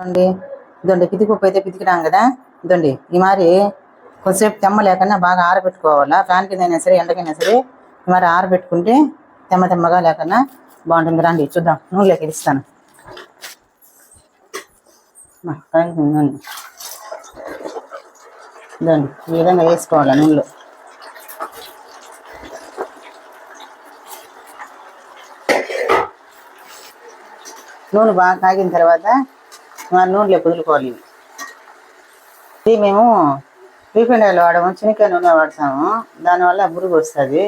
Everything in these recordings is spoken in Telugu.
అండి ఇదండి పితికిపప్పు అయితే పితికినాం కదా. ఇదండి ఈ మరి కొద్దిసేపు తెమ్మ లేకుండా బాగా ఆరబెట్టుకోవాలా. ఫ్యాన్ కింద అయినా సరే ఎండకైనా సరే ఈ మరి ఆరబెట్టుకుంటే తెమ్మగా లేకుండా బాగుంటుంది. రండి చూద్దాం. నూనెలోకి ఇస్తాను. ఇదండి ఈ విధంగా వేసుకోవాలి నూనెలో. నూనె బాగా కాగిన తర్వాత మరి నూనెలో కుదులుకోవాలి. ఇది మేము రీఫైండ్ ఆయిల్ వాడము, చినికాయ నూనె వాడతాము. దానివల్ల బురుగు వస్తుంది.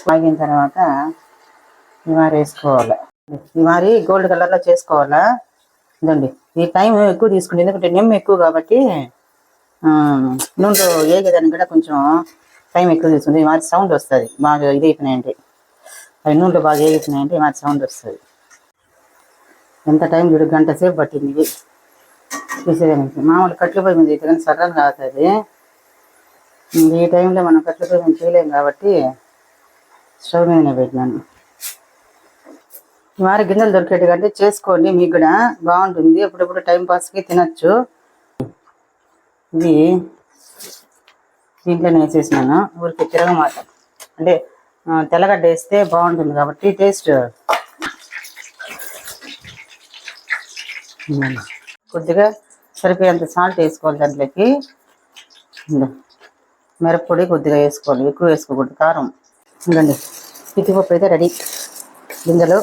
కాగిన తర్వాత ఈ మరి వేసుకోవాలి. ఈ మరి గోల్డ్ కలర్లో చేసుకోవాలా. ఇదండి ఈ టైం ఎక్కువ తీసుకుంటుంది, ఎందుకంటే నెమ్మ ఎక్కువ కాబట్టి నూనెలో వేగేదానికి కూడా కొంచెం టైం ఎక్కువ తీసుకుంటుంది. ఈ మరి సౌండ్ వస్తుంది. బాగా ఇది అయిపోయినాయంటే అవి నూనెలో బాగా వేగిపోయినాయంటే ఈ మరి సౌండ్ వస్తుంది. ఎంత టైం చూడు, గంట సేపు పట్టింది తీసేదానికి. మామూలు కట్ల పొయ్యి మీద అయితే కానీ సర్రగా అవుతుంది. ఈ టైంలో మనం కట్ల పొయ్యి మీద చేయలేము కాబట్టి స్టవ్ మీదనే పెట్టినాను. ఈ మరి గిన్నెలు దొరికేటి కంటే చేసుకోండి, మీకు కూడా బాగుంటుంది. అప్పుడప్పుడు టైంపాస్కి తినచ్చు. ఇది దీంట్లోనే వేసేసినాను. ఊరికి తిరగమాట అంటే తెల్లగడ్డ వేస్తే బాగుంటుంది కాబట్టి టేస్ట్. కొద్దిగా సరిపోయేంత సాల్ట్ వేసుకోవాలి. దాంట్లోకి మిరప్పొడి కొద్దిగా వేసుకోవాలి, ఎక్కువ వేసుకోకూడదు కారం. ఇదండి పితికిపప్పు అయితే రెడీ. గింజలు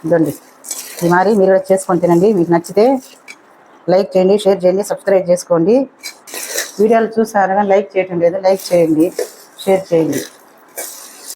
ఇదండి. ఈ మరి మీరు కూడా చేసుకొని తినండి. మీకు నచ్చితే లైక్ చేయండి, షేర్ చేయండి, సబ్స్క్రైబ్ చేసుకోండి. వీడియోలు చూసారు కానీ లైక్ చేయటం లేదు. లైక్ చేయండి, షేర్ చేయండి.